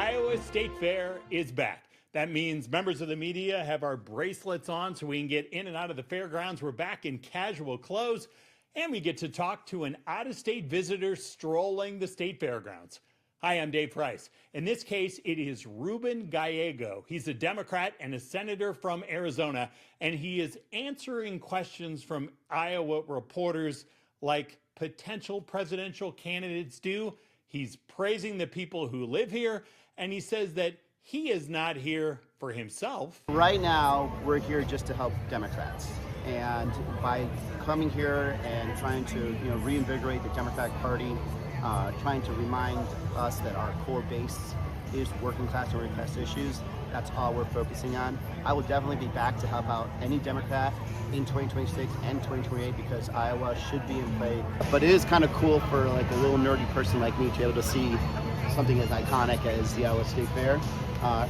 Iowa State Fair is back. That means members of the media have our bracelets on so we can get in and out of the fairgrounds. We're back in casual clothes, and we get to talk to an out-of-state visitor strolling the state fairgrounds. Hi, I'm Dave Price. In this case, it is Ruben Gallego. He's a Democrat and a senator from Arizona, and he is answering questions from Iowa reporters like potential presidential candidates do. He's praising the people who live here, and he says that he is not here for himself. Right now, we're here just to help Democrats. And by coming here and trying to reinvigorate the Democratic Party, trying to remind us that our core base is working class and working class issues, that's all we're focusing on. I will definitely be back to help out any Democrat in 2026 and 2028 because Iowa should be in play. But it is kind of cool for like a little nerdy person like me to be able to see something as iconic as the Iowa State Fair.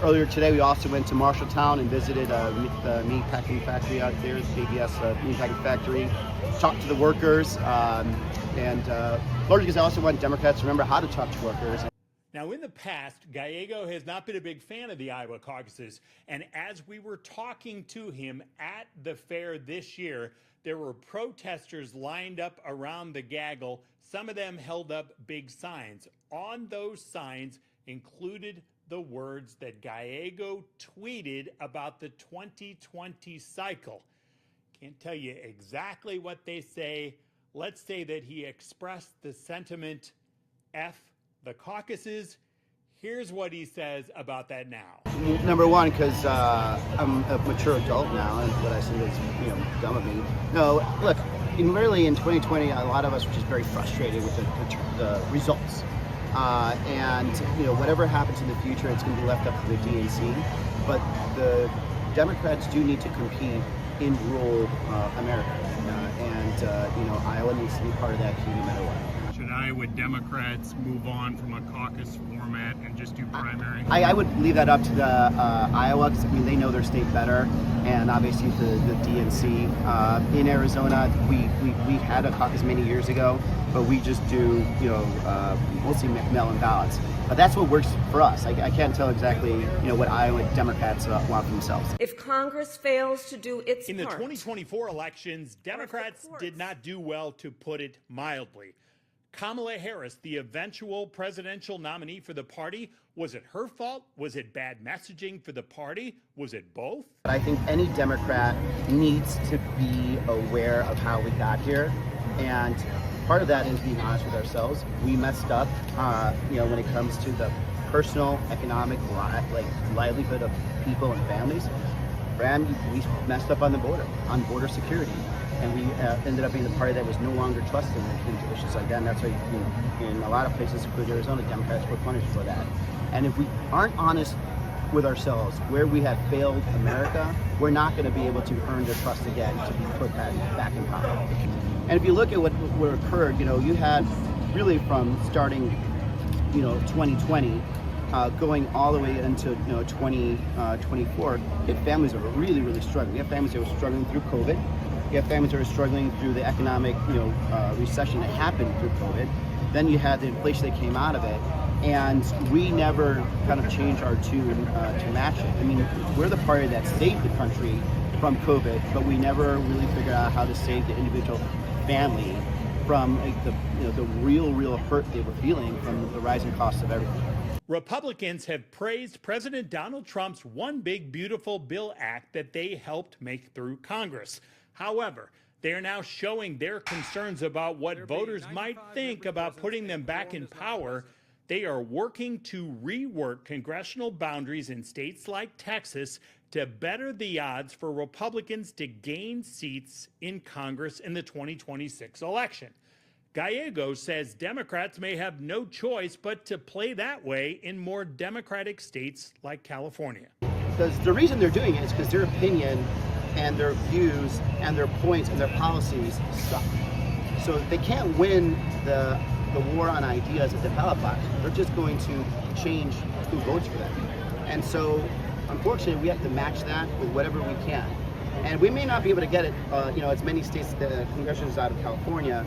Earlier today, we also went to Marshalltown and visited the meat packing factory out there, KBS meat packing factory, talked to the workers, and largely because I also want Democrats to remember how to talk to workers. Now, in the past, Gallego has not been a big fan of the Iowa caucuses, and as we were talking to him at the fair this year, there were protesters lined up around the gaggle. Some of them held up big signs. On those signs included the words that Gallego tweeted about the 2020 cycle. Can't tell you exactly what they say. Let's say that he expressed the sentiment, F the caucuses. Here's what he says about that now. Number one, because I'm a mature adult now, and what I say is, dumb of me. No, look, really in 2020, a lot of us were just very frustrated with the results. And whatever happens in the future, it's going to be left up to the DNC. But the Democrats do need to compete in rural America, Iowa needs to be part of that team no matter what. Should Iowa Democrats move on from a caucus format and just do primary? I would leave that up to the Iowa, because they know their state better, and obviously the DNC. In Arizona, we had a caucus many years ago, but we just do mostly mail-in ballots. But that's what works for us. I can't tell exactly what Iowa Democrats want for themselves. If Congress fails to do its part. In the 2024 elections, Democrats did not do well, to put it mildly. Kamala Harris, the eventual presidential nominee for the party, was it her fault? Was it bad messaging for the party? Was it both? I think any Democrat needs to be aware of how we got here, and part of that is being honest with ourselves. We messed up, when it comes to the personal, economic, livelihood of people and families. We messed up on the border, on border security. And we ended up being the party that was no longer trusted in issues like that. And that's why, in a lot of places, including Arizona, Democrats were punished for that. And if we aren't honest with ourselves where we have failed America, we're not going to be able to earn their trust again to be put back in power. And if you look at what occurred, you had really from starting, 2020, going all the way into 2024, you have families that were really, really struggling. You have families that were struggling through COVID. You have families that are struggling through the economic, recession that happened through COVID. Then you had the inflation that came out of it, and we never kind of changed our tune to match it. We're the party that saved the country from COVID, but we never really figured out how to save the individual family from the real hurt they were feeling from the rising costs of everything. Republicans have praised President Donald Trump's One Big Beautiful Bill Act that they helped make through Congress. However, they are now showing their concerns about what voters might think about putting them back in power. They are working to rework congressional boundaries in states like Texas to better the odds for Republicans to gain seats in Congress in the 2026 election. Gallego says Democrats may have no choice but to play that way in more Democratic states like California. Because the reason they're doing it is because their opinion and their views and their points and their policies suck. So they can't win the war on ideas at the ballot box. They're just going to change who votes for them. And so, unfortunately, we have to match that with whatever we can. And we may not be able to get it, as many states, the congression is out of California,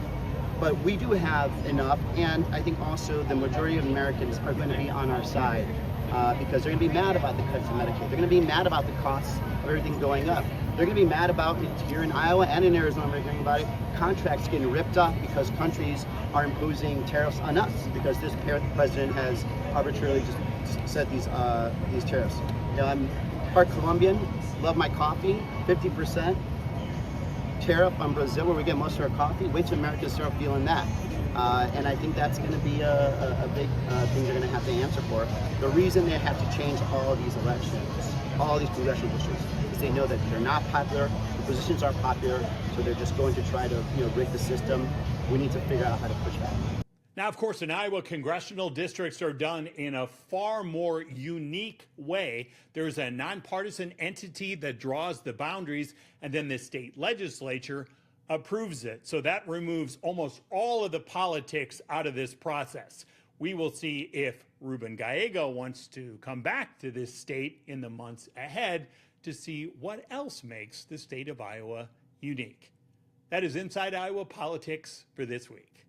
but we do have enough, and I think also the majority of Americans are going to be on our side because they're going to be mad about the cuts to Medicaid. They're going to be mad about the costs of everything going up. They're going to be mad about, here in Iowa and in Arizona, we're hearing about it, contracts getting ripped off because countries are imposing tariffs on us because this president has arbitrarily just set these tariffs. You know, I'm part Colombian, love my coffee, 50% tariff on Brazil where we get most of our coffee. Wait till Americans start feeling that. And I think that's going to be a big thing they're going to have to answer for. The reason they have to change all these elections, all these congressional districts, is they know that they're not popular, the positions aren't popular, so they're just going to try to rig the system. We need to figure out how to push back. Now, of course, in Iowa, congressional districts are done in a far more unique way. There's a nonpartisan entity that draws the boundaries, and then the state legislature approves it. So that removes almost all of the politics out of this process. We will see if Ruben Gallego wants to come back to this state in the months ahead to see what else makes the state of Iowa unique. That is Inside Iowa Politics for this week.